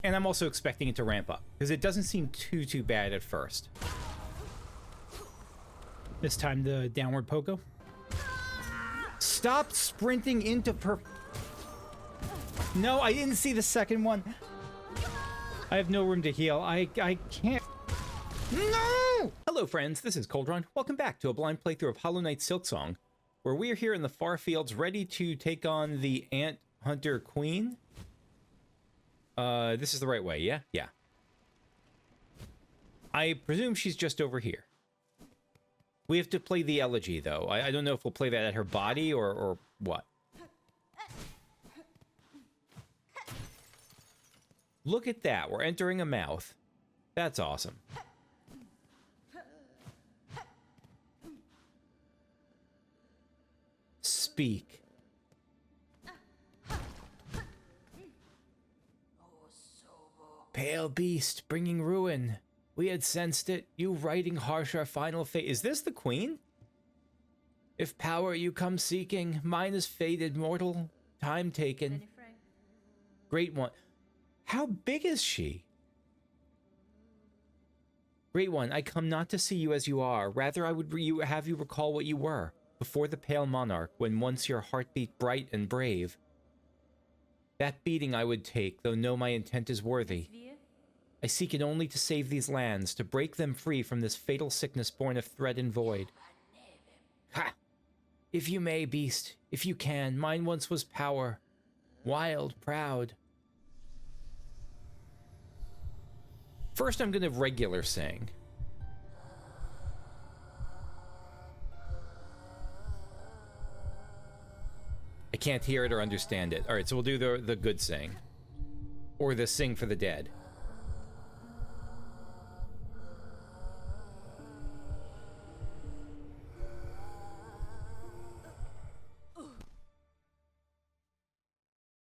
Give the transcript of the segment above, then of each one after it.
And I'm also expecting it to ramp up, because it doesn't seem too bad at first. This time the downward pogo. Stop sprinting into per... No, I didn't see the second one. I have no room to heal. I can't... No! Hello, friends. This is Coldron. Welcome back to a blind playthrough of Hollow Knight Silksong, where we are here in the far fields ready to take on the Ant Hunter Queen. This is the right way, yeah? Yeah. I presume she's just over here. We have to play the elegy, though. I don't know if we'll play that at her body or what. Look at that. We're entering a mouth. That's awesome. Speak. Pale beast, bringing ruin. We had sensed it, you writing harsh our final fate. Is this the queen? If power you come seeking, mine is faded, mortal, time taken. Great one. How big is she? Great one, I come not to see you as you are. Rather, I would have you recall what you were, before the pale monarch, when once your heart beat bright and brave. That beating I would take, though know my intent is worthy. I seek it only to save these lands, to break them free from this fatal sickness born of threat and void. Ha! If you may, beast, if you can, mine once was power. Wild, proud. First, I'm gonna regular sing. I can't hear it or understand it. Alright, so we'll do the good sing. Or the sing for the dead.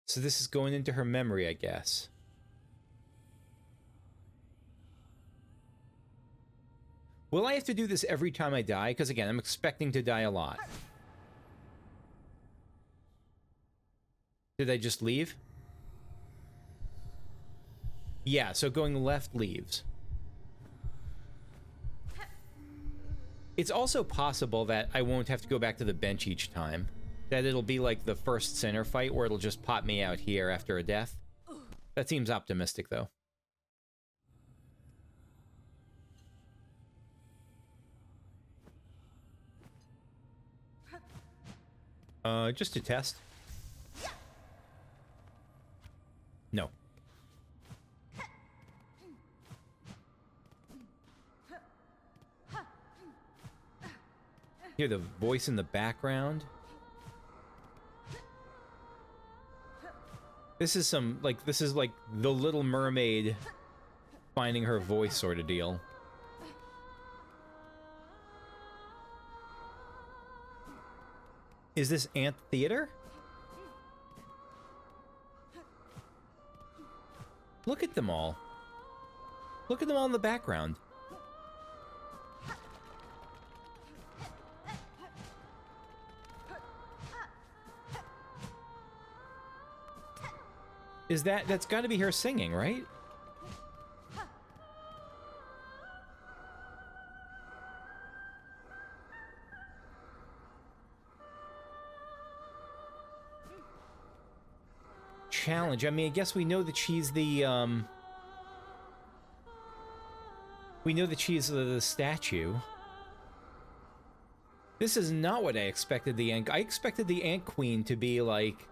So this is going into her memory, I guess. Will I have to do this every time I die? Because again, I'm expecting to die a lot. Did I just leave? Yeah, so going left leaves. It's also possible that I won't have to go back to the bench each time. That it'll be like the first center fight where it'll just pop me out here after a death. That seems optimistic, though. Just to test. No. Hear the voice in the background. This is some, like, this is like the Little Mermaid finding her voice sort of deal. Is this Ant Theater? Look at them all. Look at them all in the background. Is that's got to be her singing, right? Challenge. I mean, I guess we know that she's the, we know that she's the statue. This is not what I expected the Ant... I expected the Ant Queen to be like...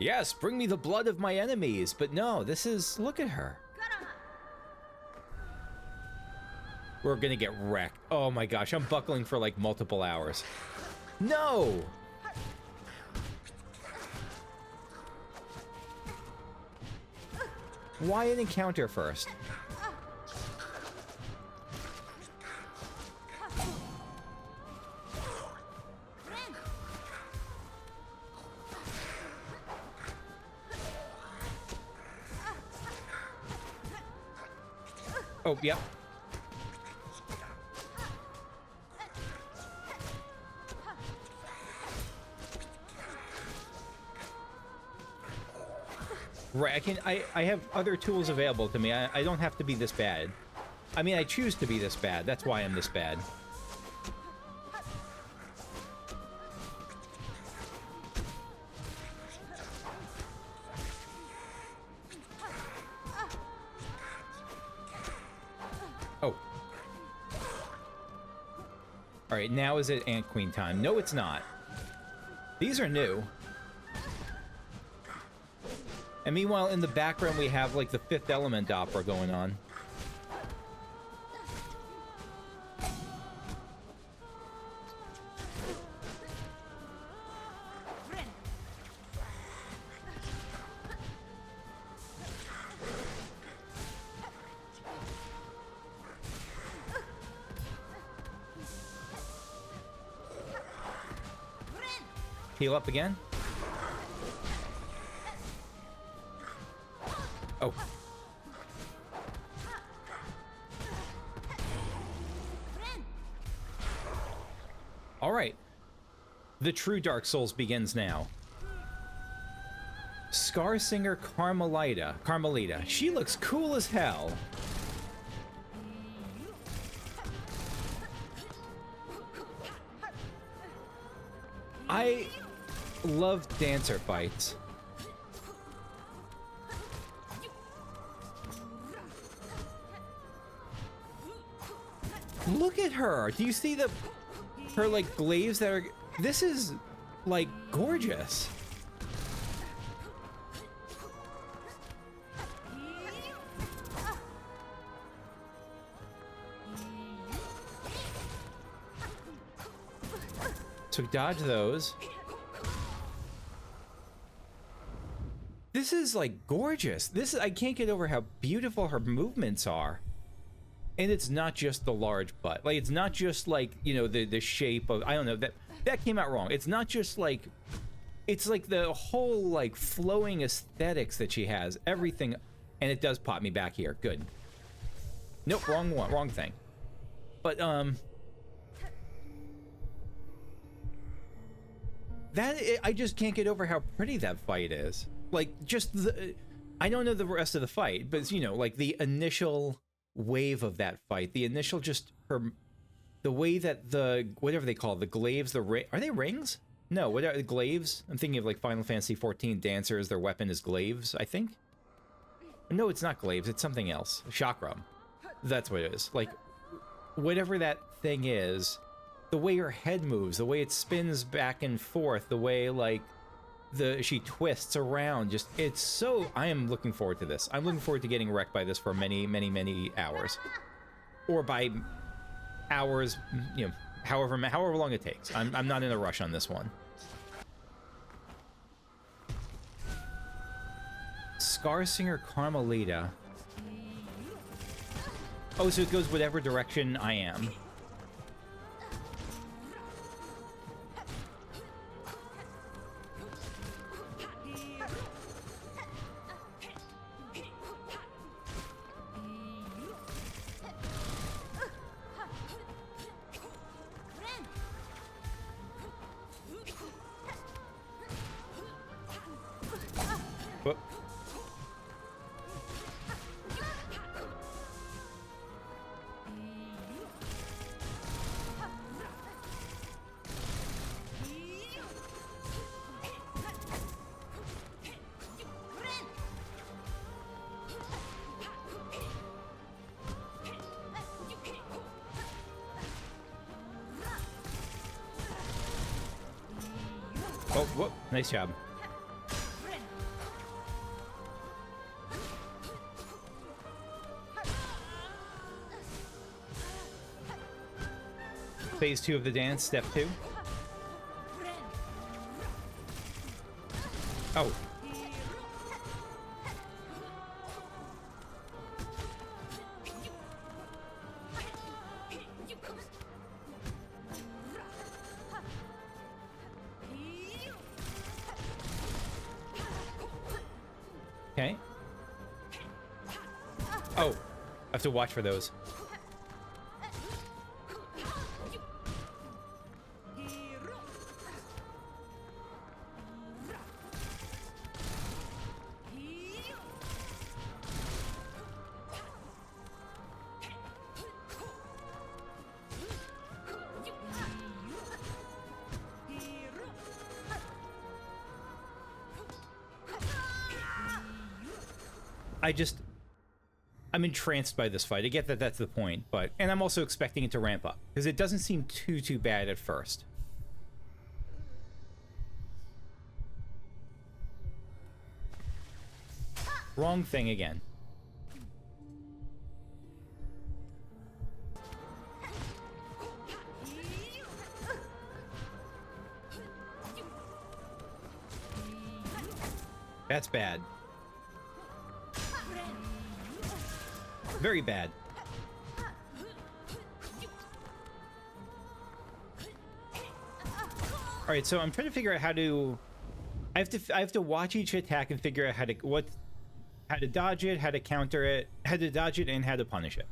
Yes, bring me the blood of my enemies. But no, this is... Look at her. We're gonna get wrecked. Oh my gosh, I'm buckling for like multiple hours. No! Why an encounter first? Oh, yep. Right, I have other tools available to me. I don't have to be this bad. I mean, I choose to be this bad. That's why I'm this bad. Oh. Alright, now is it Ant Queen time? No, it's not. These are new. And meanwhile, in the background, we have, like, the Fifth Element opera going on. Heal up again. Oh. All right. The true Dark Souls begins now. Skarrsinger Karmelita. She looks cool as hell. I love dancer fights. Look at her. Do you see her like glaives that are... This is like gorgeous. So dodge those. This is like gorgeous. I can't get over how beautiful her movements are. And it's not just the large butt. Like, it's not just like, you know, the shape of, I don't know, that came out wrong. It's not just like, it's like the whole like flowing aesthetics that she has, everything. And it does pop me back here. Good. Nope, wrong one, wrong thing. But, I just can't get over how pretty that fight is. Like, just I don't know the rest of the fight, but, you know, like the initial wave of that fight, the initial the way that whatever they call it, the glaives, are they rings? No, what are the glaives? I'm thinking of like Final Fantasy 14 dancers, their weapon is glaives, I think. No, it's not glaives, it's something else. Chakram. That's what it is. Like, whatever that thing is, the way her head moves, the way it spins back and forth, the way like she twists around, just, it's so... I am looking forward to this. I'm looking forward to getting wrecked by this for many, many, many hours. Or by hours, you know, however long it takes. I'm not in a rush on this one. Skarrsinger Karmelita. Oh, so it goes whatever direction I am. Oh, whoop, nice job. Phase 2 of the dance, step 2. Oh. Okay. Oh, I have to watch for those. I'm entranced by this fight. I get that that's the point, but... And I'm also expecting it to ramp up, because it doesn't seem too bad at first. Wrong thing again. That's bad. Very bad. All right, so I'm trying to figure out how to... I have to watch each attack and figure out how to dodge it, how to counter it, how to dodge it, and how to punish it.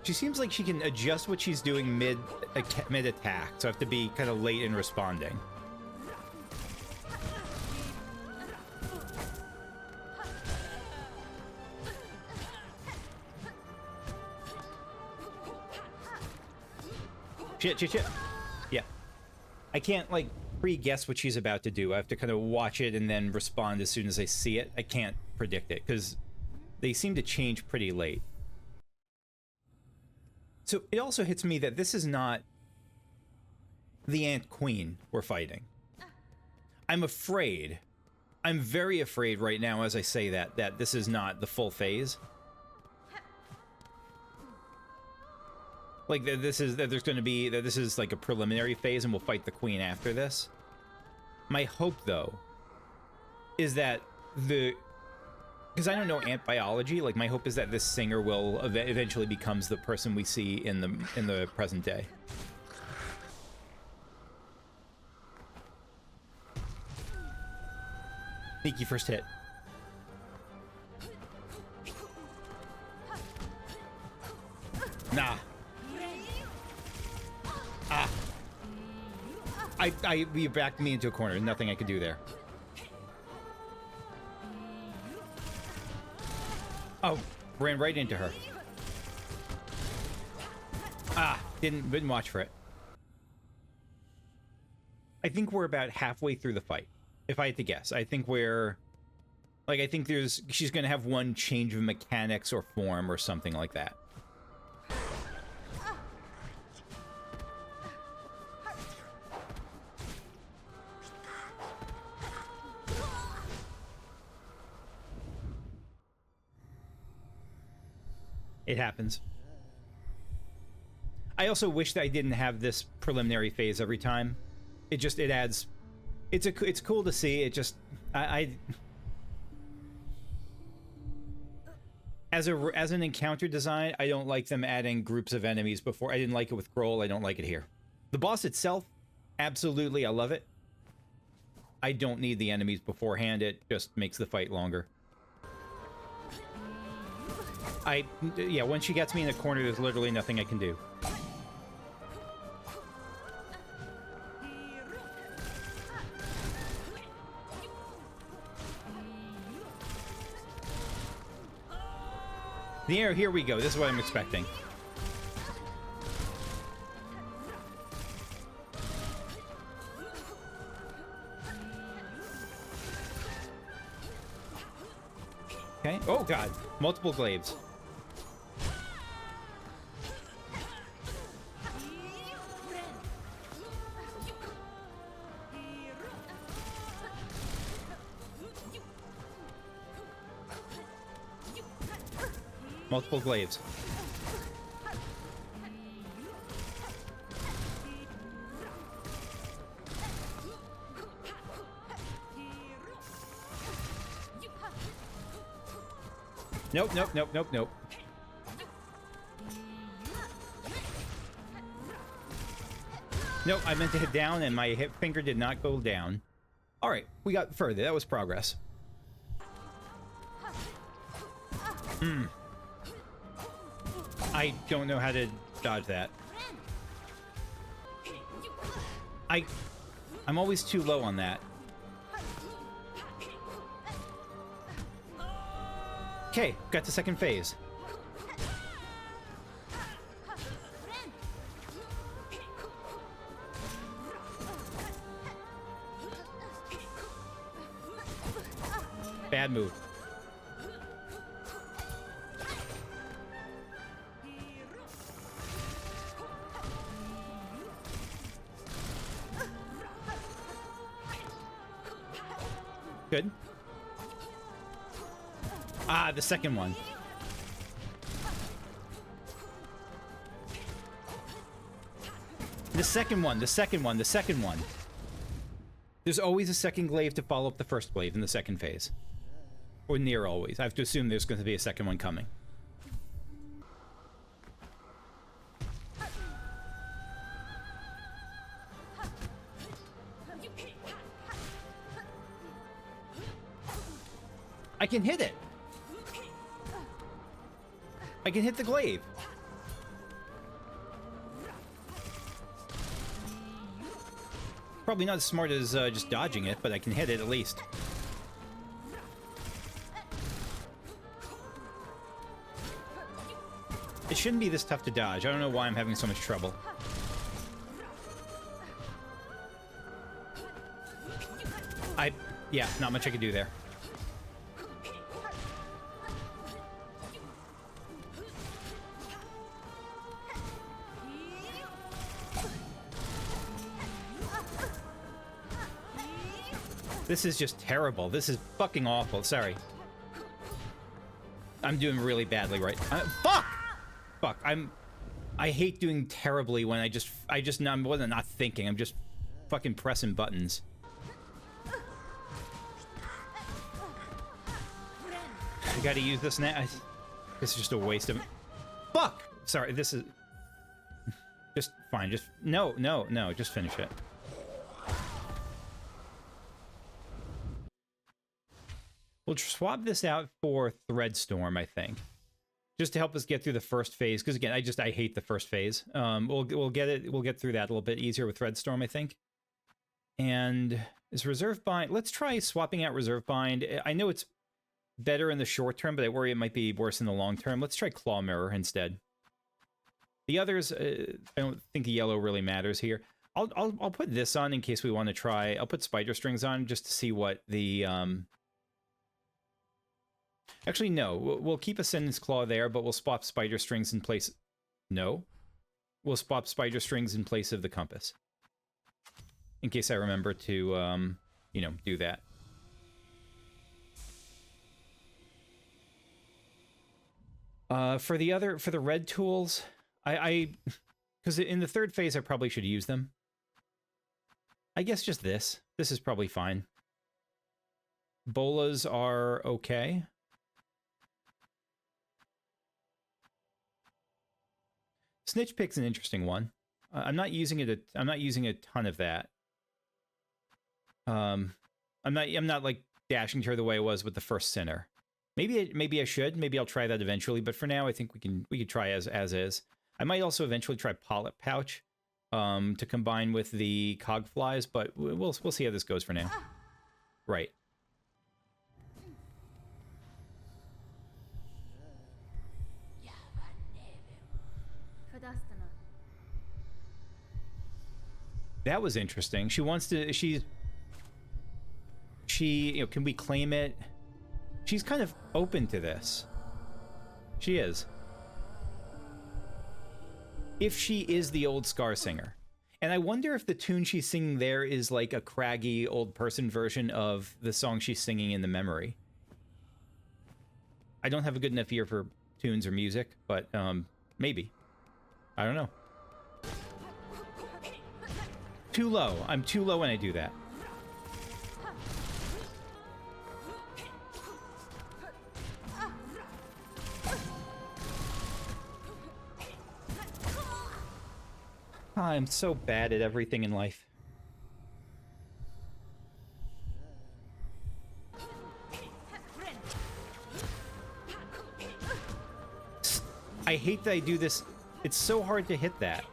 She seems like she can adjust what she's doing mid-attack, so I have to be kind of late in responding. Shit. Yeah. I can't, like, pre-guess what she's about to do. I have to kind of watch it and then respond as soon as I see it. I can't predict it, because they seem to change pretty late. So it also hits me that this is not the Ant Queen we're fighting. I'm afraid. I'm very afraid right now as I say that this is not the full phase. Like that this is like a preliminary phase and we'll fight the Queen after this. My hope though is that because I don't know ant biology, like my hope is that this singer will eventually becomes the person we see in the present day. Sneaky first hit. Nah. Ah. You backed me into a corner. Nothing I could do there. Oh, ran right into her. Ah, didn't watch for it. I think we're about halfway through the fight. If I had to guess, I think she's gonna have one change of mechanics or form or something like that. It happens. I also wish that I didn't have this preliminary phase every time. It adds. It's cool to see. It just as an encounter design, I don't like them adding groups of enemies before. I didn't like it with Grohl. I don't like it here. The boss itself, absolutely, I love it. I don't need the enemies beforehand. It just makes the fight longer. Yeah, when she gets me in a corner, there's literally nothing I can do. Here we go. This is what I'm expecting. Okay. Oh, God. Multiple glaives. Multiple glaives. Nope. Nope, I meant to hit down and my hit finger did not go down. All right, we got further. That was progress. I don't know how to dodge that. I'm always too low on that. Okay, got the second phase. Bad move. Good. Ah, the second one. The second one, the second one, the second one. There's always a second glaive to follow up the first glaive in the second phase. Or near always. I have to assume there's going to be a second one coming. I can hit it. I can hit the glaive. Probably not as smart as just dodging it, but I can hit it at least. It shouldn't be this tough to dodge. I don't know why I'm having so much trouble. Yeah, not much I can do there. This is just terrible. This is fucking awful. Sorry. I'm doing really badly right. Fuck! Fuck. I hate doing terribly when I wasn't not thinking. I'm just fucking pressing buttons. I gotta use this now. This is just a waste of... Fuck! Sorry, this is... Just fine. Just... No. Just finish it. We'll swap this out for Threadstorm, I think, just to help us get through the first phase. Because again, I hate the first phase. We'll get through that a little bit easier with Threadstorm, I think. And is Reserve Bind? Let's try swapping out Reserve Bind. I know it's better in the short term, but I worry it might be worse in the long term. Let's try Claw Mirror instead. The others, I don't think the yellow really matters here. I'll put this on in case we want to try. I'll put Spider Strings on just to see what the Actually, no. We'll keep Ascendant's Claw there, but we'll swap Spider Strings in place... No. We'll swap Spider Strings in place of the Compass. In case I remember to, you know, do that. For the red tools, because in the third phase, I probably should use them. I guess just this. This is probably fine. Bolas are okay. Snitch Pick's an interesting one. I'm not using it. I'm not using a ton of that. I'm not like dashing to her the way I was with the first Sinner. Maybe I should. Maybe I'll try that eventually. But for now, I think we could try as is. I might also eventually try Polyp Pouch to combine with the Cogflies, but we'll see how this goes for now. Right. That was interesting. She wants to... She... You know, can we claim it? She's kind of open to this. She is. If she is the old Skarrsinger. And I wonder if the tune she's singing there is like a craggy old person version of the song she's singing in the memory. I don't have a good enough ear for tunes or music, but maybe. I don't know. Too low. I'm too low when I do that. I'm so bad at everything in life. I hate that I do this. It's so hard to hit that.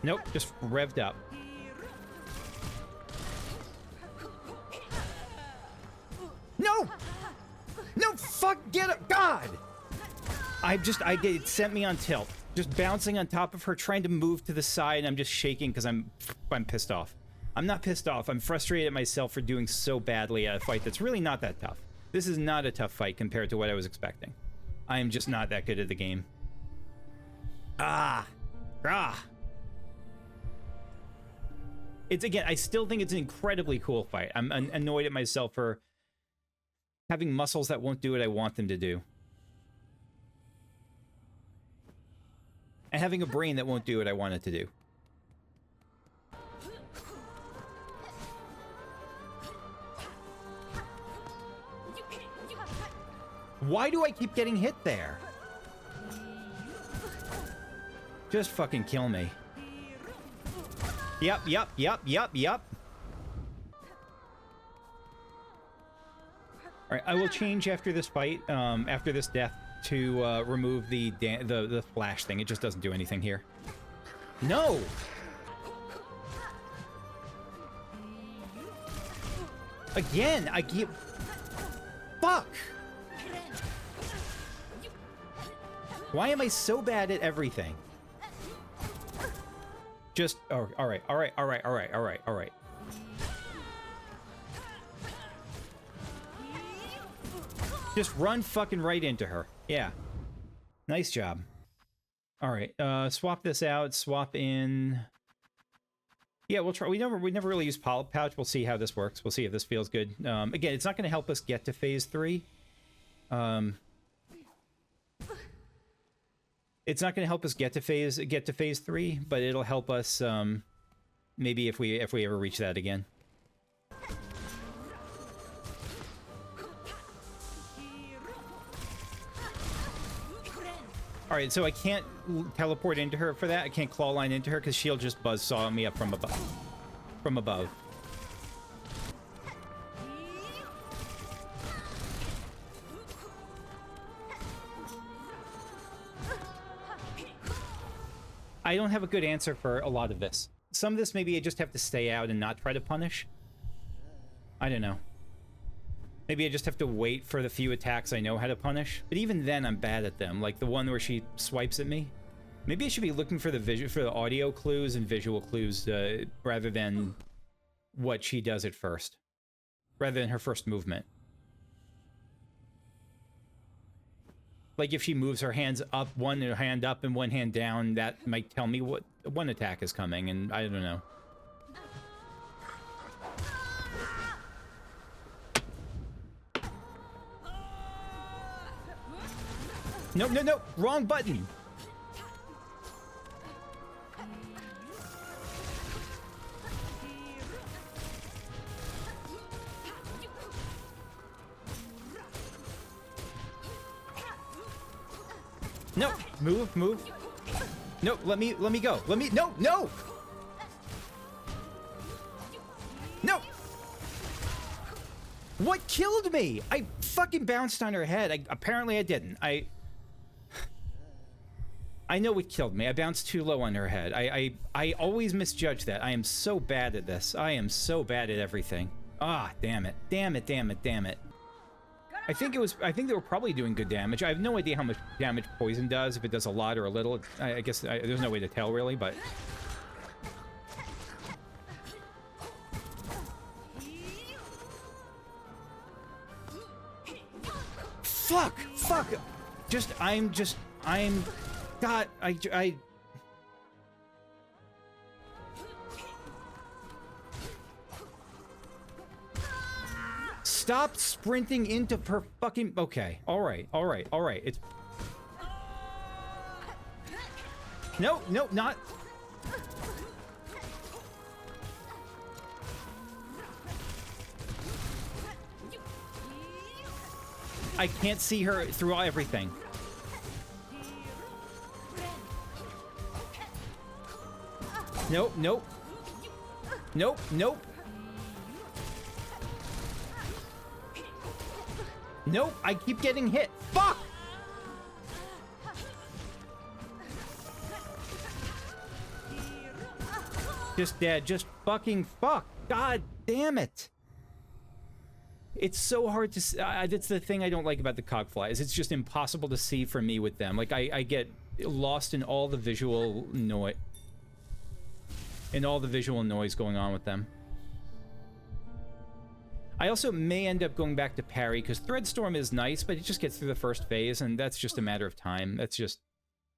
Nope, just revved up. No! No, fuck, get up! God! It sent me on tilt. Just bouncing on top of her, trying to move to the side, and I'm just shaking because I'm pissed off. I'm not pissed off. I'm frustrated at myself for doing so badly at a fight that's really not that tough. This is not a tough fight compared to what I was expecting. I am just not that good at the game. It's, again, I still think it's an incredibly cool fight. I'm annoyed at myself for having muscles that won't do what I want them to do. And having a brain that won't do what I want it to do. Why do I keep getting hit there? Just fucking kill me. Yep. Alright, I will change after this fight, after this death, to remove the flash thing. It just doesn't do anything here. No! Again, I keep... Fuck! Why am I so bad at everything? Just... Oh, alright. Just run fucking right into her. Yeah. Nice job. Alright, swap this out, swap in... Yeah, we'll try. We never really used Polyp Pouch. We'll see how this works. We'll see if this feels good. Again, it's not going to help us get to phase 3. It's not going to help us get to phase 3, but it'll help us maybe if we ever reach that again. All right, so I can't teleport into her for that. I can't claw line into her because she'll just buzzsaw me up from above. I don't have a good answer for a lot of this. Some of this maybe I just have to stay out and not try to punish. I don't know. Maybe I just have to wait for the few attacks I know how to punish. But even then, I'm bad at them. Like the one where she swipes at me. Maybe I should be looking for the audio clues and visual clues rather than what she does at first. Rather than her first movement. Like if she moves her hands up, one hand up and one hand down, that might tell me what one attack is coming, and I don't know. No, wrong button. No, move. No, let me go. No. No. What killed me? I fucking bounced on her head. Apparently I didn't. I know what killed me. I bounced too low on her head. I always misjudge that. I am so bad at this. I am so bad at everything. Ah, damn it. I think they were probably doing good damage. I have no idea how much damage poison does, if it does a lot or a little. I guess there's no way to tell really, but... Fuck! God, Stop sprinting into her fucking... Okay, alright. It's... No, not... I can't see her through everything. Nope. Nope, I keep getting hit. Fuck! Just dead. Just fucking fuck. God damn it. It's so hard to... that's the thing I don't like about the cogflies. It's just impossible to see for me with them. Like, I get lost in all the visual noise. In all the visual noise going on with them. I also may end up going back to parry, because Threadstorm is nice, but it just gets through the first phase, and that's just a matter of time.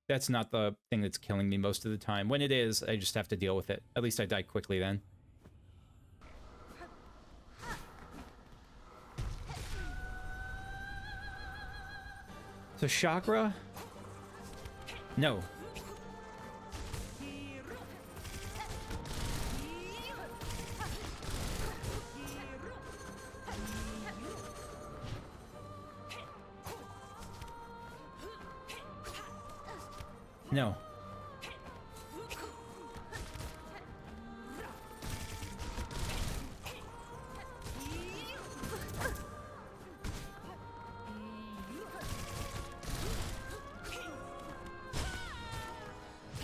That's not the thing that's killing me most of the time. When it is, I just have to deal with it. At least I die quickly then. So chakra? No. No.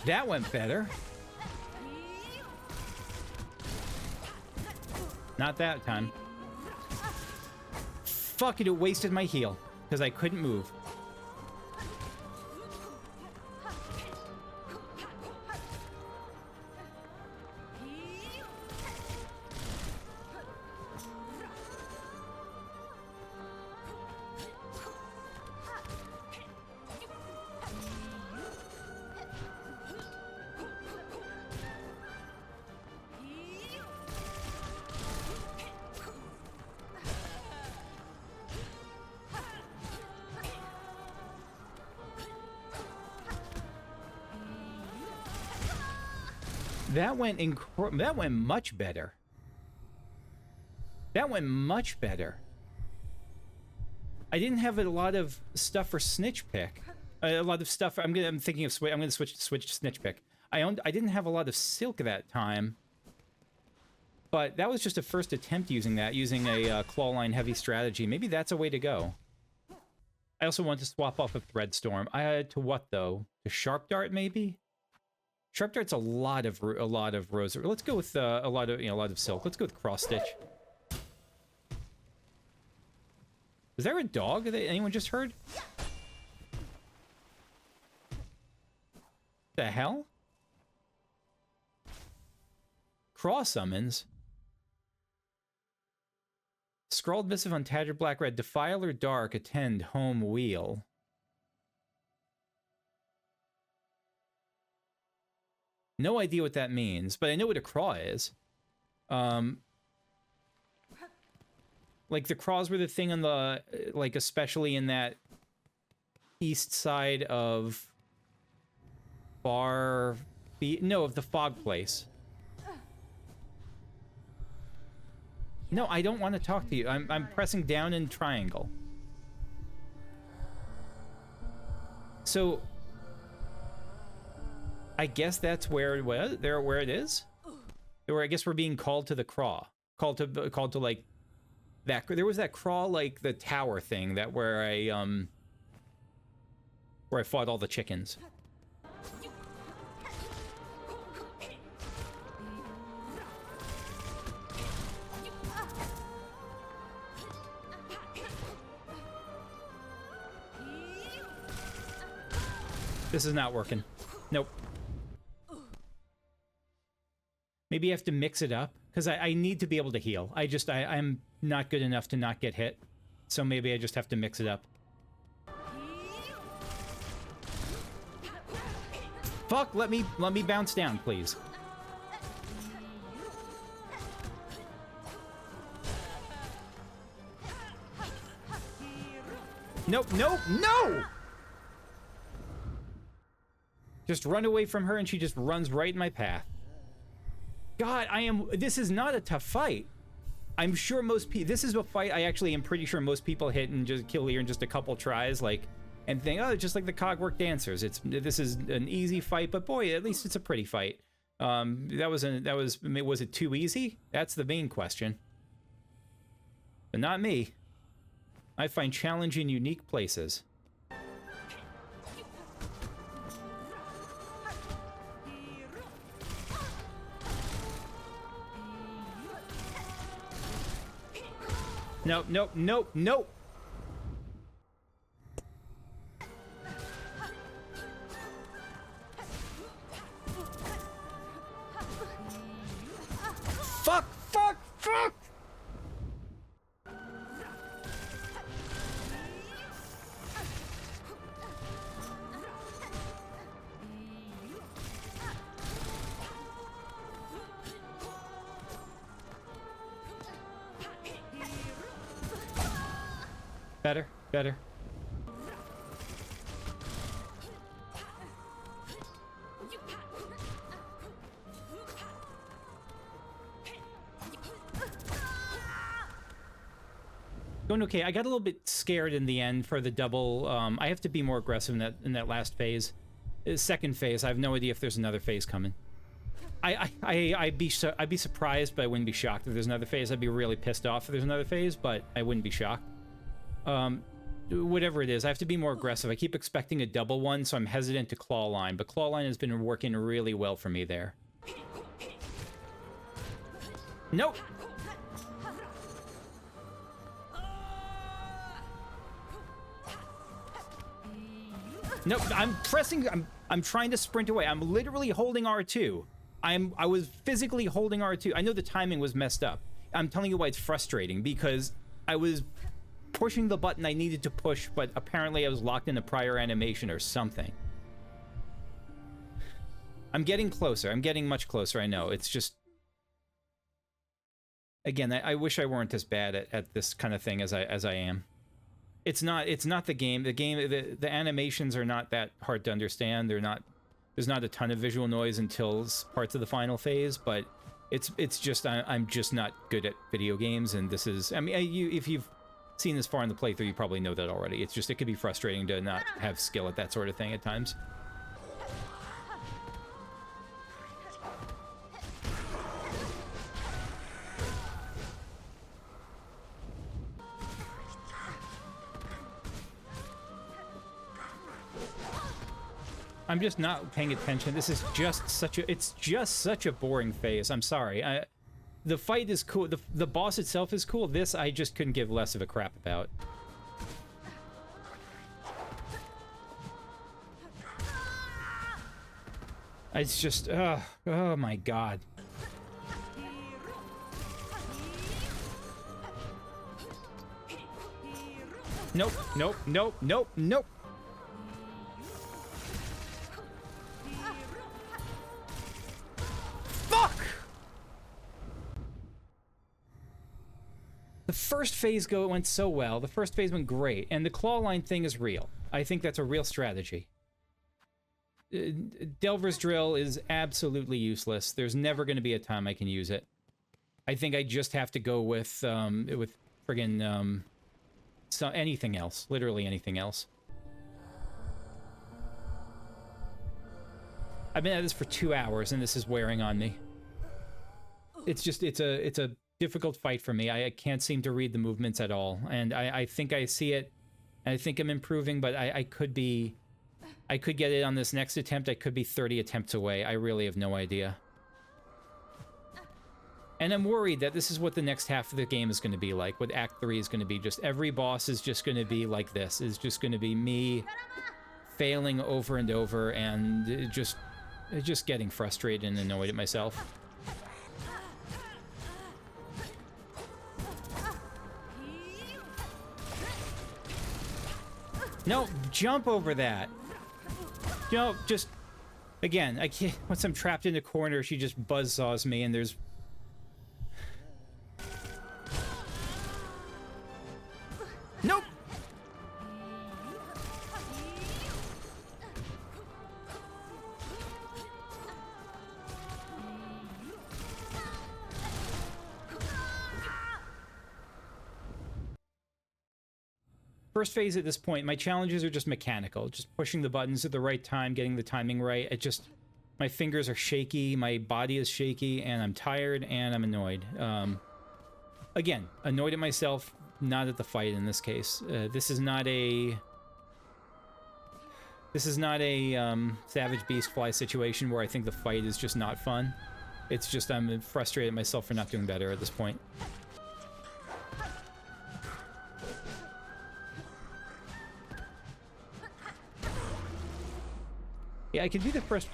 That went better. Not that time. Fuck it wasted my heal because I couldn't move. That went much better. That went much better. I didn't have a lot of stuff for Snitch Pick. A lot of stuff. I'm thinking of I'm gonna switch to Snitch Pick. I didn't have a lot of Silk that time, but that was just a first attempt using a clawline heavy strategy. Maybe that's a way to go. I also want to swap off of Threadstorm. To what though? To Sharp Dart maybe? Sharp Dart's a lot of Rosary. Let's go with a lot of Silk. Let's go with Cross Stitch. Was there a dog that anyone just heard? The hell? Cross summons. Scrawled missive on tattered black red. Defiler dark. Attend home wheel. No idea what that means, but I know what a craw is. Like, the craws were the thing on the... Like, especially in that east side of... No, of the fog place. No, I don't want to talk to you. I'm pressing down in triangle. So... I guess that's where it was. Where it is. Or I guess we're being called to the craw. Called to like that. There was that craw, like the tower thing that where I fought all the chickens. This is not working. Nope. Maybe I have to mix it up, because I need to be able to heal. I'm not good enough to not get hit, so maybe I just have to mix it up. Fuck, let me bounce down, please. Nope, nope, no! Just run away from her and she just runs right in my path. God, this is not a tough fight. I'm sure most people, this is a fight I actually am pretty sure most people hit and just kill here in just a couple tries, like, and think, oh, just like the Cogwork Dancers. This is an easy fight, but boy, at least it's a pretty fight. Was it too easy? That's the main question. But not me. I find challenge in unique places. Nope, nope, nope, nope. Better, better. Going okay. I got a little bit scared in the end for the double. I have to be more aggressive in that last phase. Second phase, I have no idea if there's another phase coming. I'd be surprised, but I wouldn't be shocked if there's another phase. I'd be really pissed off if there's another phase, but I wouldn't be shocked. Whatever it is, I have to be more aggressive. I keep expecting a double one, so I'm hesitant to claw line, but claw line has been working really well for me there. Nope. Nope, I'm pressing, I'm trying to sprint away. I'm literally holding R2. I was physically holding R2. I know the timing was messed up. I'm telling you why it's frustrating, because I was pushing the button I needed to push, but apparently I was locked in a prior animation or something. I'm getting closer. I'm getting much closer, I know. It's just... Again, I wish I weren't as bad at this kind of thing as I am. It's not the game. The animations are not that hard to understand. There's not a ton of visual noise until parts of the final phase, but it's just I'm just not good at video games, and this is, I mean, if you've seen this far in the playthrough, you probably know that already. It's just, it could be frustrating to not have skill at that sort of thing at times. I'm just not paying attention. This is just such a boring phase. I'm sorry. The fight is cool. The boss itself is cool. This, I just couldn't give less of a crap about. It's just, oh my god. Nope, nope, nope, nope, nope. The first phase went so well. The first phase went great, and the claw line thing is real. I think that's a real strategy. Delver's Drill is absolutely useless. There's never going to be a time I can use it. I think I just have to go with friggin' anything else. Literally anything else. I've been at this for 2 hours, and this is wearing on me. It's just, it's a difficult fight for me. I can't seem to read the movements at all, and I think I see it, and I think I'm improving, but I could get it on this next attempt. I could be 30 attempts away. I really have no idea. And I'm worried that this is what the next half of the game is going to be like, what Act 3 is going to be. Just every boss is just going to be like this. It's just going to be me failing over and over, and just getting frustrated and annoyed at myself. No, jump over that. No, just... Again, I can't... Once I'm trapped in a corner, she just buzzsaws me, and there's... Nope! First phase at this point, my challenges are just mechanical. Just pushing the buttons at the right time, getting the timing right. It just... My fingers are shaky, my body is shaky, and I'm tired, and I'm annoyed. Again, annoyed at myself, not at the fight in this case. This is not a Savage Beast Fly situation where I think the fight is just not fun. It's just I'm frustrated at myself for not doing better at this point. Yeah, I can do the first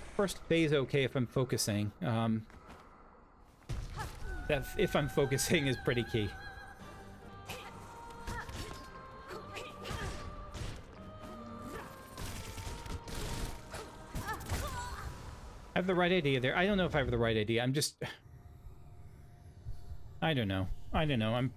phase okay if I'm focusing. That if I'm focusing is pretty key. I have the right idea there. I don't know if I have the right idea. I'm just... I don't know. I'm...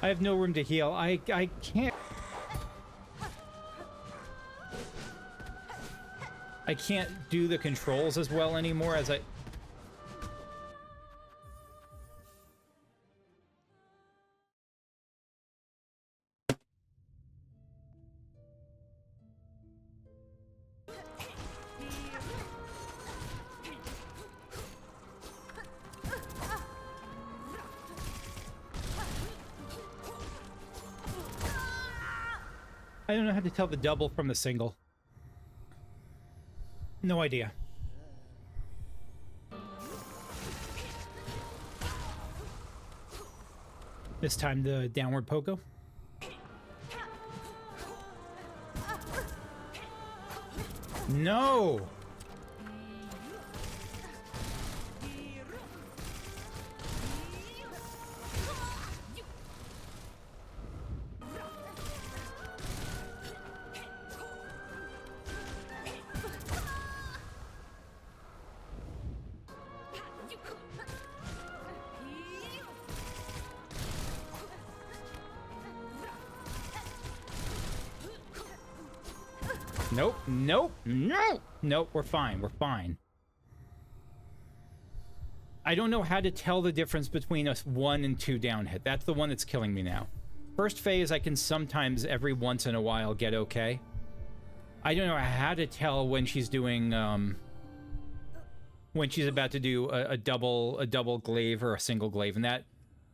I have no room to heal. I can't... I can't do the controls as well anymore as I... I don't know how to tell the double from the single. No idea. This time the downward pogo. No! Nope, nope, no! Nope, we're fine, we're fine. I don't know how to tell the difference between a 1 and 2 down hit. That's the one that's killing me now. First phase, I can sometimes, every once in a while, get okay. I don't know how to tell when she's doing, when she's about to do a double glaive or a single glaive, and that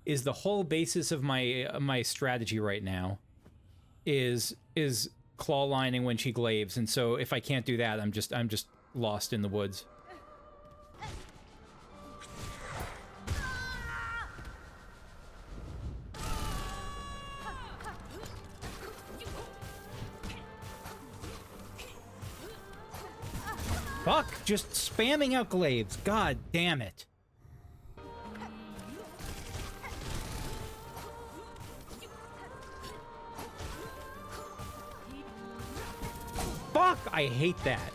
is the whole basis of my strategy right now. Is claw lining when she glaives, and so if I can't do that, I'm just lost in the woods. Fuck! Just spamming out glaives. God damn it. Fuck! I hate that.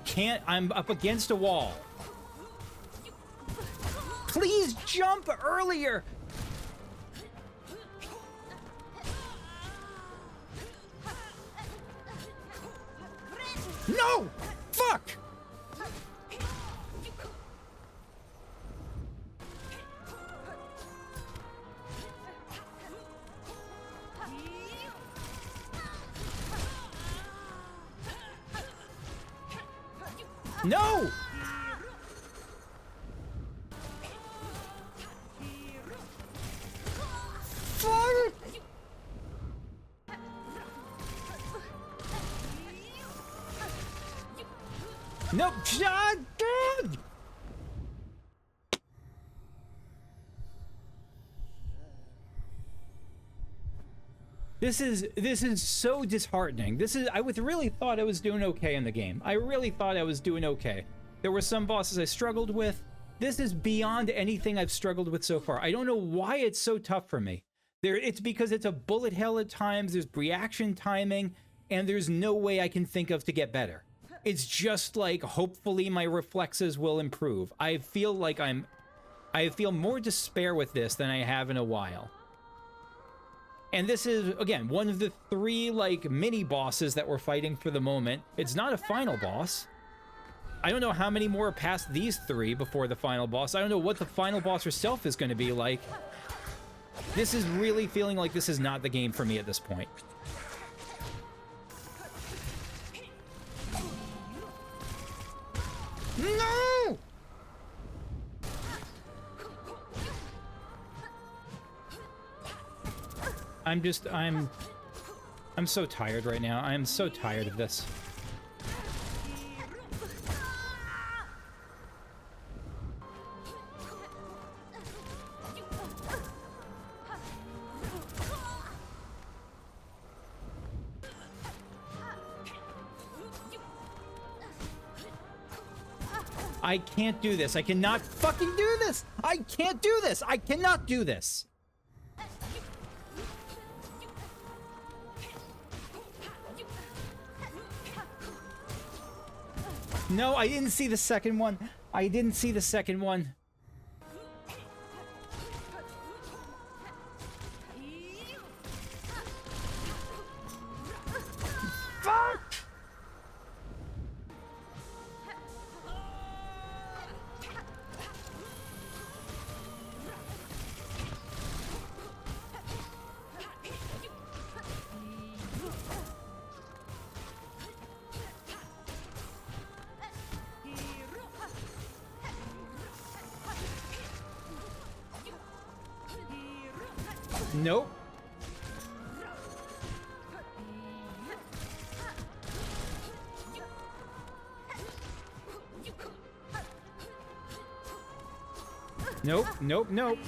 Can't... I'm up against a wall. Please jump earlier! No! Fuck! No! Fuck! Nope. God. This is so disheartening. I really thought I was doing okay in the game. I really thought I was doing okay. There were some bosses I struggled with. This is beyond anything I've struggled with so far. I don't know why it's so tough for me. It's because it's a bullet hell at times, there's reaction timing, and there's no way I can think of to get better. It's just like, hopefully my reflexes will improve. I feel like I feel more despair with this than I have in a while. And this is, again, one of the 3, like, mini-bosses that we're fighting for the moment. It's not a final boss. I don't know how many more are past these 3 before the final boss. I don't know what the final boss herself is going to be like. This is really feeling like this is not the game for me at this point. No! I'm so tired right now. I am so tired of this. I can't do this. I cannot fucking do this. I can't do this. I cannot do this. No, I didn't see the second one. I didn't see the second one. Fuck! Nope. Nope, nope, nope.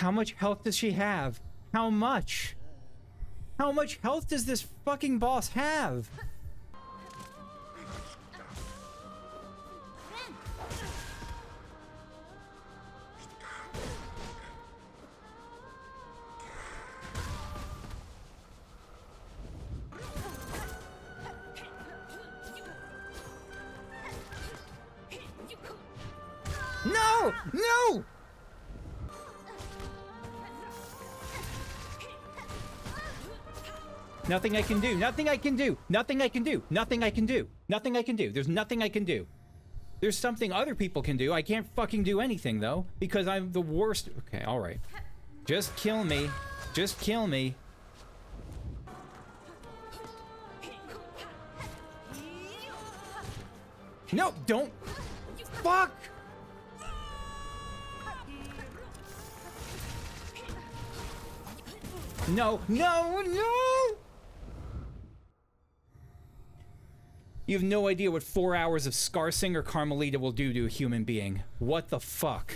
How much health does she have? How much? How much health does this fucking boss have? No! No! Nothing I can do. Nothing I can do. Nothing I can do. Nothing I can do. Nothing I can do. There's nothing I can do. There's something other people can do. I can't fucking do anything, though, because I'm the worst. Okay, alright. Just kill me. Just kill me. No, don't. Fuck! No, no, no! You have no idea what 4 hours of Skarrsinger Karmelita will do to a human being. What the fuck?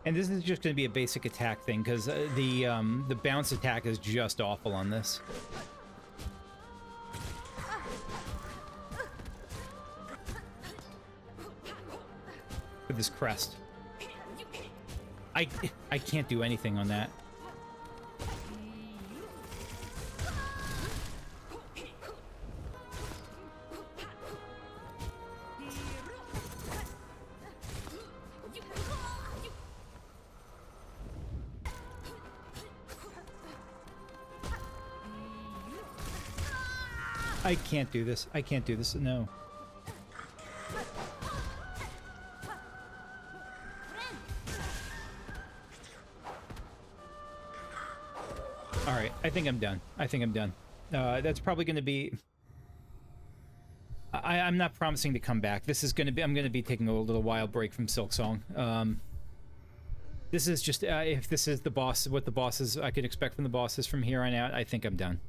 And this is just going to be a basic attack thing, because the bounce attack is just awful on this. With this crest. I can't do anything on that. I can't do this. I can't do this. No. All right. I think I'm done. I think I'm done. That's probably going to be... I'm not promising to come back. This is going to be... I'm going to be taking a little while break from Silksong. This is just... if this is the boss, what the bosses... I can expect from the bosses from here on out, I think I'm done.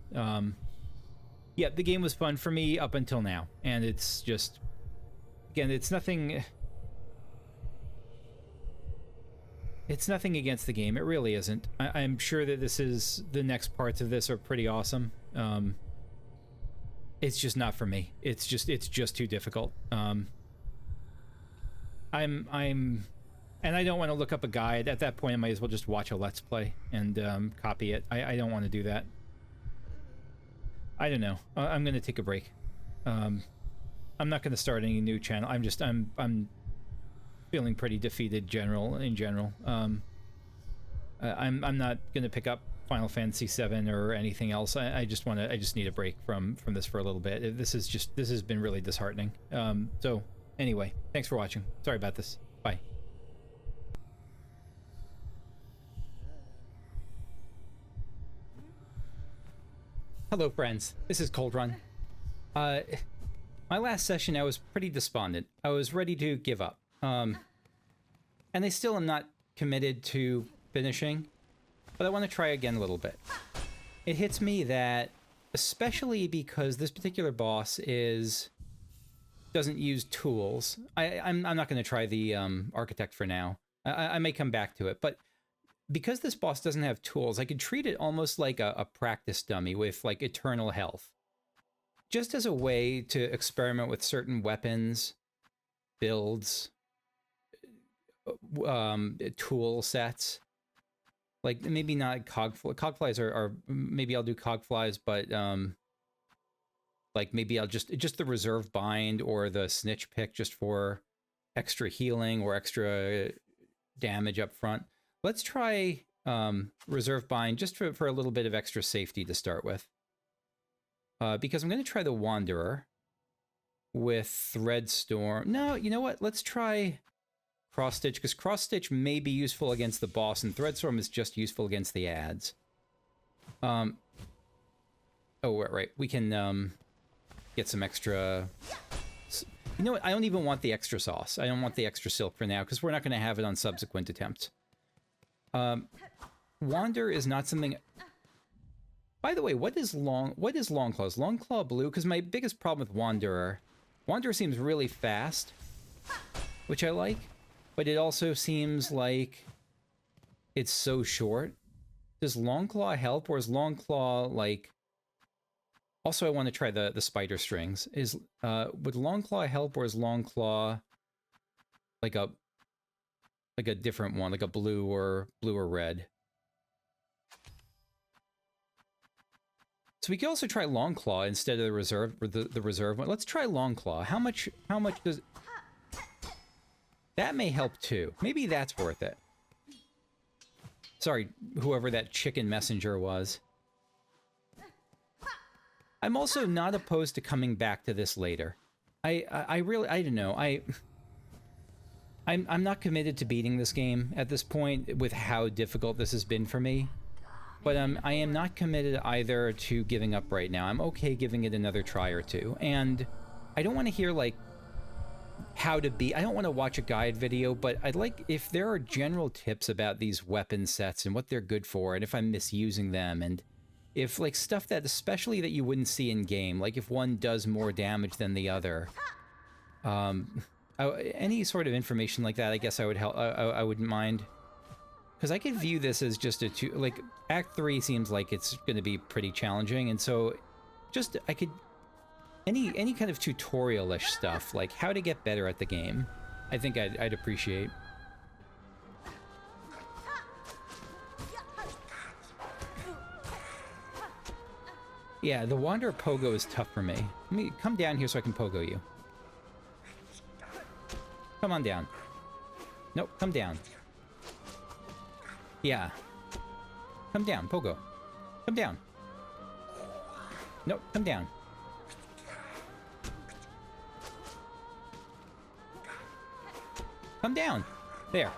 Yeah, the game was fun for me up until now, and it's just, again, it's nothing against the game. It really isn't. I'm sure that the next parts of this are pretty awesome. It's just not for me. It's just too difficult. And I don't want to look up a guide. At that point, I might as well just watch a Let's Play and copy it. I don't want to do that. I don't know. I'm going to take a break. I'm not going to start any new channel. I'm feeling pretty defeated in general. I'm not going to pick up Final Fantasy VII or anything else. I just need a break from this for a little bit. This has been really disheartening. So anyway, thanks for watching. Sorry about this. Bye. Hello friends, this is Cold Run. My last session I was pretty despondent. I was ready to give up. And I still am not committed to finishing, but I want to try again a little bit. It hits me that, especially because this particular boss doesn't use tools. I'm not going to try the architect for now. I may come back to it, but because this boss doesn't have tools, I could treat it almost like a practice dummy with like eternal health. Just as a way to experiment with certain weapons, builds, tool sets. Like maybe not cogflies are maybe I'll do cogflies, but like maybe I'll just the reserve bind or the snitch pick just for extra healing or extra damage up front. Let's try reserve bind just for a little bit of extra safety to start with. Because I'm going to try the Wanderer with Threadstorm. No, you know what? Let's try Cross Stitch, because Cross Stitch may be useful against the boss, and Threadstorm is just useful against the ads. Oh, right. We can get some extra... You know what? I don't even want the extra sauce. I don't want the extra silk for now, because we're not going to have it on subsequent attempts. Wander is not something... By the way, what is Longclaw? Is Longclaw blue? Because my biggest problem with Wanderer seems really fast, which I like, but it also seems like it's so short. Does Longclaw help, or is Longclaw like... Also, I want to try the spider strings. Would Longclaw help, or is Longclaw like a different one, like a blue or red? So we could also try Longclaw instead of the reserve one. Let's try Longclaw. How much does... That may help too. Maybe that's worth it. Sorry, whoever that chicken messenger was. I'm also not opposed to coming back to this later. I really, I don't know. I'm not committed to beating this game at this point with how difficult this has been for me. But I am not committed either to giving up right now. I'm okay giving it another try or two. And I don't want to hear, like, how to beat... I don't want to watch a guide video, but I'd like... If there are general tips about these weapon sets and what they're good for, and if I'm misusing them, and if, like, stuff that... Especially that you wouldn't see in-game, like if one does more damage than the other. Any sort of information like that, I guess I would help... I wouldn't mind. Because I could view this as just a like, Act 3 seems like it's going to be pretty challenging, and so just, I could, any kind of tutorial-ish stuff, like how to get better at the game, I think I'd appreciate. Yeah, the Wanderer Pogo is tough for me. Let me come down here so I can Pogo you. Come on down. Nope, come down. Yeah. Come down, Pogo. Come down. Nope, come down. Come down. There.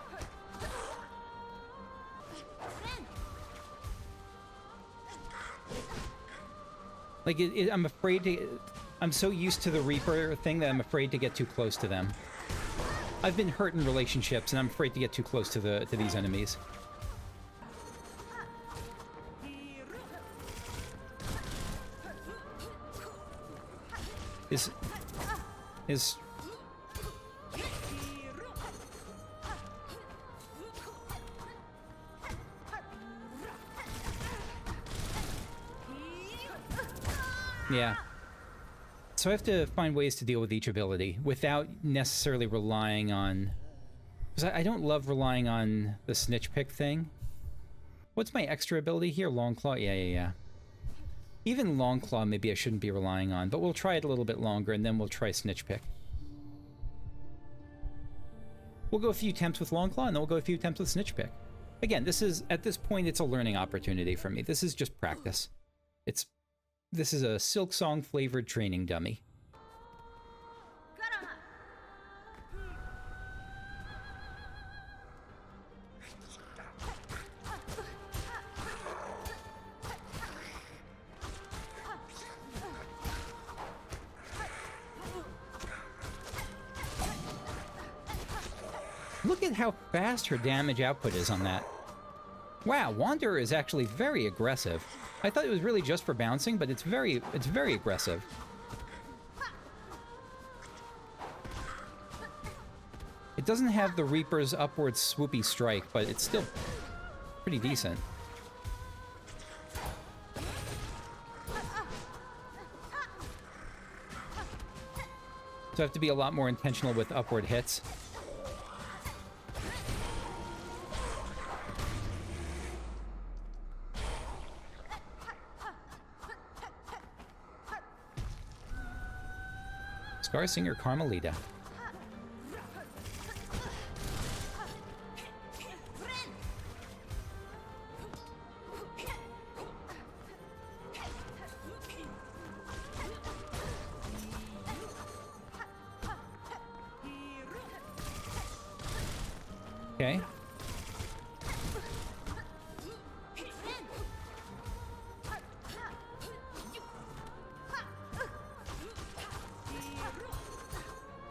Like, I'm afraid to... I'm so used to the Reaper thing that I'm afraid to get too close to them. I've been hurt in relationships, and I'm afraid to get too close to these enemies. Is... Yeah. So I have to find ways to deal with each ability without necessarily relying on... Because I don't love relying on the snitch pick thing. What's my extra ability here? Long Claw? Yeah. Even Long Claw maybe I shouldn't be relying on, but we'll try it a little bit longer and then we'll try snitch pick. We'll go a few attempts with Long Claw and then we'll go a few attempts with snitch pick. Again, this is, at this point, it's a learning opportunity for me. This is just practice. This is a Silksong flavored training dummy. Look at how fast her damage output is on that. Wow, Wanderer is actually very aggressive. I thought it was really just for bouncing, but it's very aggressive. It doesn't have the Reaper's upward swoopy strike, but it's still pretty decent. So I have to be a lot more intentional with upward hits. Skarrsinger Karmelita. Okay.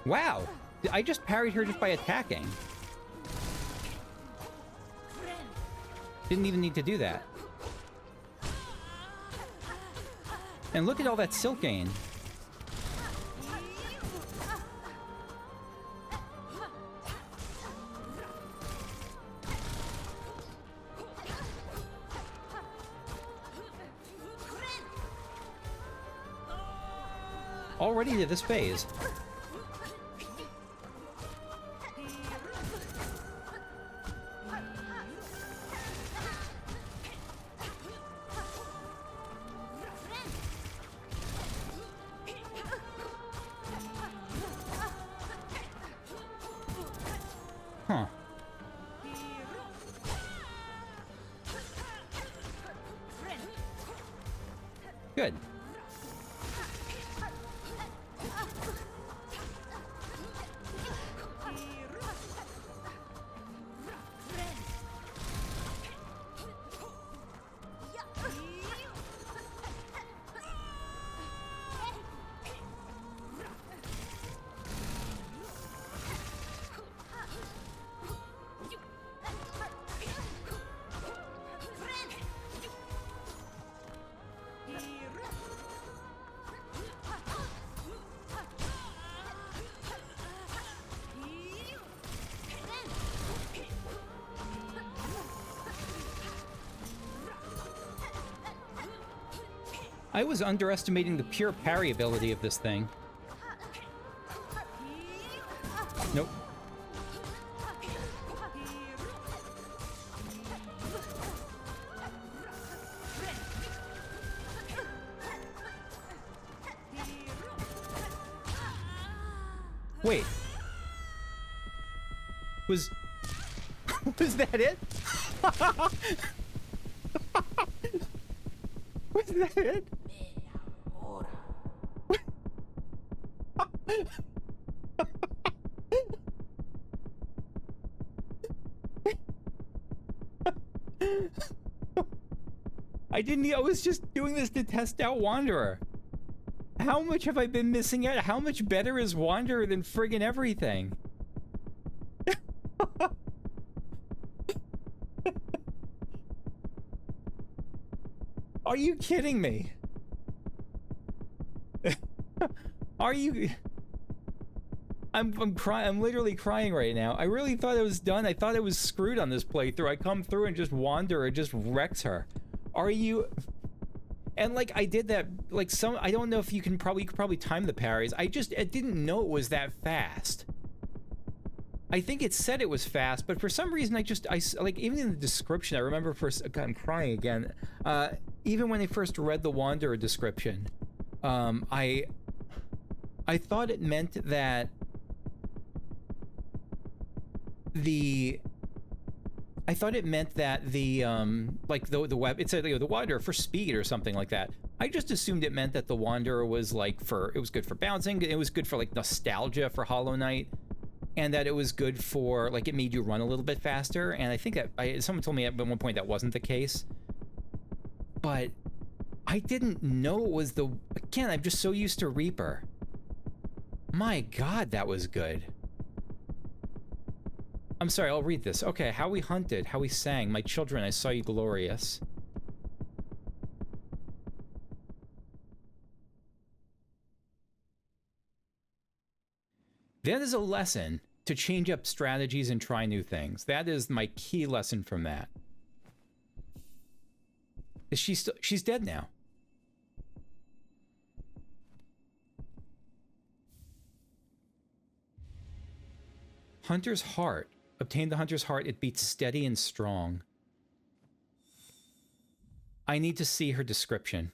Wow! I just parried her just by attacking. Didn't even need to do that. And look at all that silk gain. Already to this phase. Huh. Good. I was underestimating the pure parry ability of this thing. Nope. Wait. Was that it? Was that it? I was just doing this to test out Wanderer. How much have I been missing out? How much better is Wanderer than friggin' everything? Are you kidding me? Are you... I'm crying. I'm literally crying right now. I really thought it was done. I thought it was screwed on this playthrough. I come through and just Wanderer just wrecks her. Are you... And like I did that, like I don't know if you could probably time the parries. I didn't know it was that fast. I think it said it was fast, but for some reason I like even in the description, I remember first, God, I'm crying again. Even when I first read the Wanderer description, I thought it meant that the like the web, it said, you know, the Wanderer for speed or something like that. I just assumed it meant that the Wanderer was like it was good for bouncing, it was good for like nostalgia for Hollow Knight, and that it was good for like it made you run a little bit faster. And I think that someone told me at one point that wasn't the case, but I didn't know it was again, I'm just so used to Reaper. My God, that was good. I'm sorry, I'll read this. Okay, how we hunted, how we sang. My children, I saw you glorious. That is a lesson to change up strategies and try new things. That is my key lesson from that. She's dead now. Hunter's heart. Obtain the hunter's heart. It beats steady and strong. I need to see her description.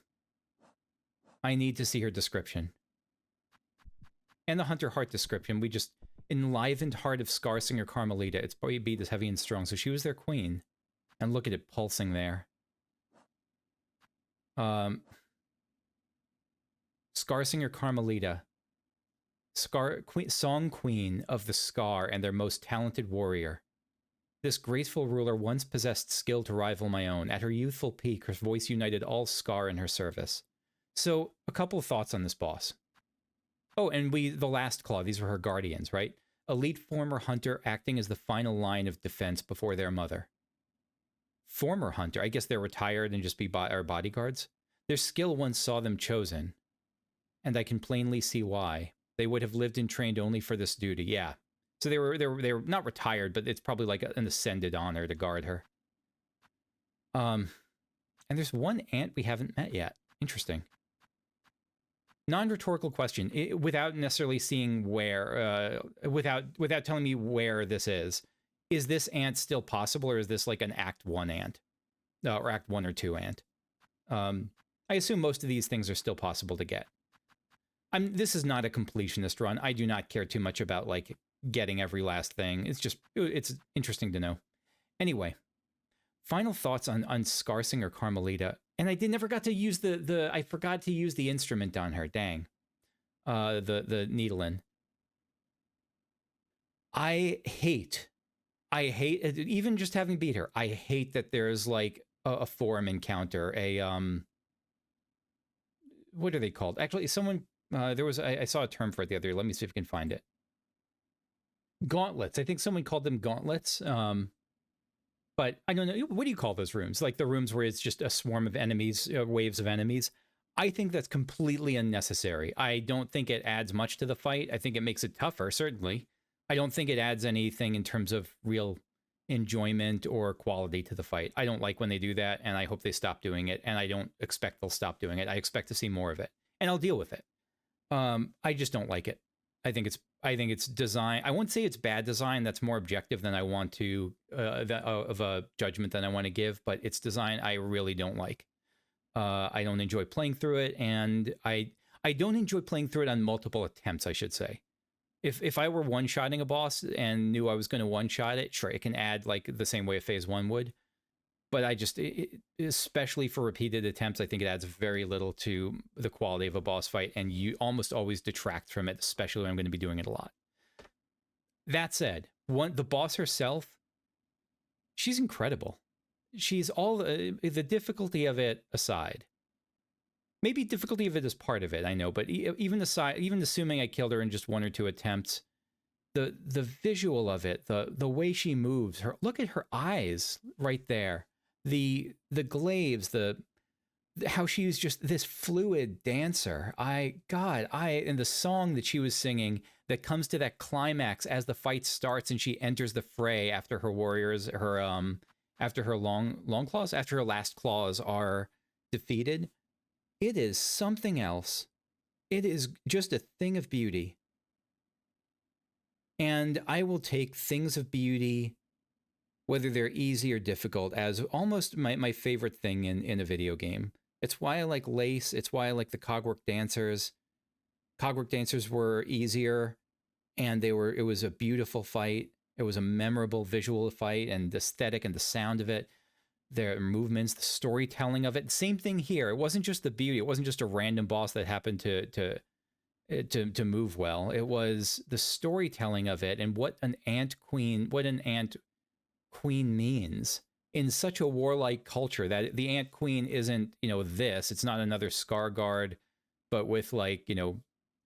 I need to see her description. And the hunter heart description. We just enlivened heart of Skarrsinger Karmelita. Its body beat is heavy and strong. So she was their queen. And look at it pulsing there. Skarrsinger Karmelita. Song Queen of the Scar and their most talented warrior. This graceful ruler once possessed skill to rival my own. At her youthful peak, her voice united all Scar in her service. So, a couple of thoughts on this boss. Oh, and the last claw, these were her guardians, right? Elite former hunter acting as the final line of defense before their mother. Former hunter, I guess they're retired and just are bodyguards. Their skill once saw them chosen, and I can plainly see why. They would have lived and trained only for this duty. Yeah. So they were not retired, but it's probably like an ascended honor to guard her. And there's one ant we haven't met yet. Interesting. Non-rhetorical question. Without necessarily seeing where, without telling me where this is this ant still possible, or is this like an Act 1 ant? Or Act 1 or 2 ant? I assume most of these things are still possible to get. This is not a completionist run. I do not care too much about, like, getting every last thing. It's interesting to know. Anyway, final thoughts on Skarrsinger Karmelita. And I never got to use I forgot to use the instrument on her, dang. The needle-in. I hate, even just having beat her, I hate that there's, like, a forum encounter, what are they called? Actually, someone... I saw a term for it the other day. Let me see if I can find it. Gauntlets. I think someone called them gauntlets. But I don't know. What do you call those rooms? Like the rooms where it's just a swarm of enemies, waves of enemies. I think that's completely unnecessary. I don't think it adds much to the fight. I think it makes it tougher, certainly. I don't think it adds anything in terms of real enjoyment or quality to the fight. I don't like when they do that, and I hope they stop doing it, and I don't expect they'll stop doing it. I expect to see more of it, and I'll deal with it. I just don't like it. I think it's design. I won't say it's bad design. That's more objective than I want to of a judgment than I want to give. But it's design I really don't like. I don't enjoy playing through it, and I don't enjoy playing through it on multiple attempts, I should say. If I were one-shotting a boss and knew I was going to one-shot it, sure, it can add like the same way a phase 1 would. But I just, especially for repeated attempts, I think it adds very little to the quality of a boss fight, and you almost always detract from it, especially when I'm going to be doing it a lot. That said, the boss herself, she's incredible. She's all the difficulty of it aside. Maybe difficulty of it is part of it, I know, but even assuming I killed her in just 1 or 2 attempts, the visual of it, the way she moves, look at her eyes right there. The glaives, how she's just this fluid dancer. And the song that she was singing that comes to that climax as the fight starts and she enters the fray after her warriors, after her long claws, after her last claws are defeated. It is something else. It is just a thing of beauty. And I will take things of beauty, whether they're easy or difficult, as almost my favorite thing in a video game. It's why I like Lace. It's why I like the Cogwork Dancers. Cogwork Dancers were easier, and it was a beautiful fight. It was a memorable visual fight, and the aesthetic and the sound of it, their movements, the storytelling of it. Same thing here. It wasn't just the beauty. It wasn't just a random boss that happened to move well. It was the storytelling of it and what an ant queen means in such a warlike culture, that the ant queen isn't, it's not another Skarrguard, but with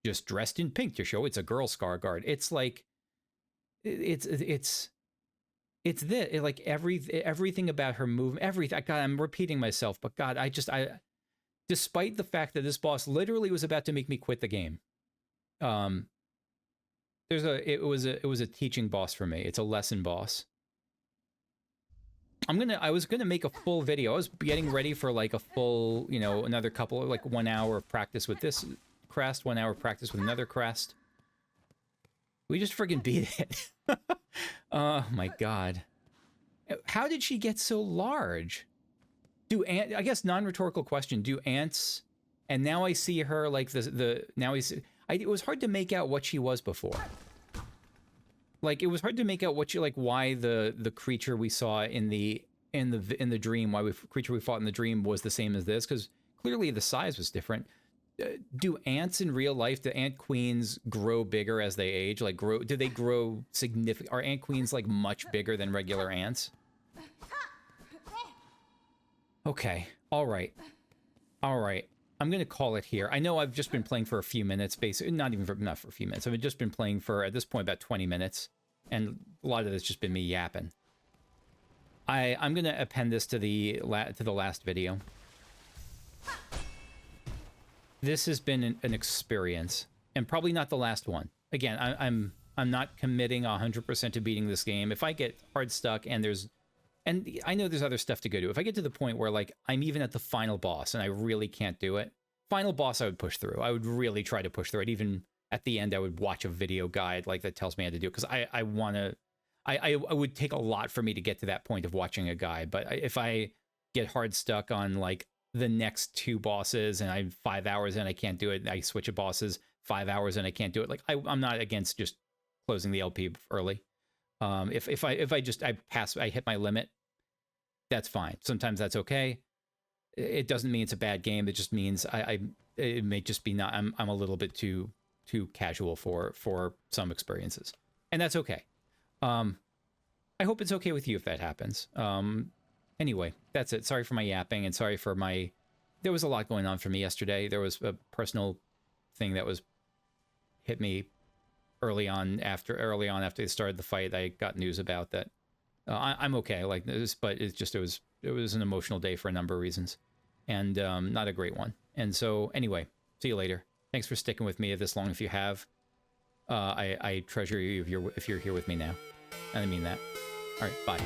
just dressed in pink to show it's a girl Skarrguard. It's like, it's this, like everything about her movement, everything. God, I'm repeating myself, but God, despite the fact that this boss literally was about to make me quit the game, it was a teaching boss for me. It's a lesson boss. I was gonna make a full video. I was getting ready for like a full, another couple, like 1 hour of practice with this crest, 1 hour of practice with another crest. We just friggin' beat it. Oh my God. How did she get so large? I guess non-rhetorical question, do ants, and now I see her like it was hard to make out what she was before. Like, it was hard to make out why the creature we saw in the dream, creature we fought in the dream was the same as this, because clearly the size was different. Do ants in real life, do ant queens grow bigger as they age? Do they grow significant? Are ant queens like much bigger than regular ants? Okay. All right. I'm going to call it here. I know I've just been playing for a few minutes, basically. Not for a few minutes. I've just been playing for, at this point, about 20 minutes. And a lot of it's just been me yapping. I'm going to append this to the last video. This has been an experience, and probably not the last one. Again, I'm not committing 100% to beating this game. If I get hard stuck and I know there's other stuff to go do. If I get to the point where I'm even at the final boss and I really can't do it, final boss I would push through. I would really try to push through it. Even at the end, I would watch a video guide that tells me how to do it, because I would take a lot for me to get to that point of watching a guide. But if I get hard stuck on the next 2 bosses and I'm 5 hours and I can't do it, I switch at bosses, 5 hours and I can't do it, I'm not against just closing the LP early. If I hit my limit, that's fine. Sometimes that's okay. It doesn't mean it's a bad game. It just means it may just be I'm a little bit too casual for some experiences, and that's okay. I hope it's okay with you if that happens. Anyway, that's it. Sorry for my yapping, and sorry for there was a lot going on for me yesterday. There was a personal thing that hit me early on after they started the fight. I got news about that. I'm okay like this, but it was an emotional day for a number of reasons, and not a great one. And so anyway, see you later. Thanks for sticking with me this long. If you have, I treasure you if you're here with me now. I mean that. All right. All right, bye.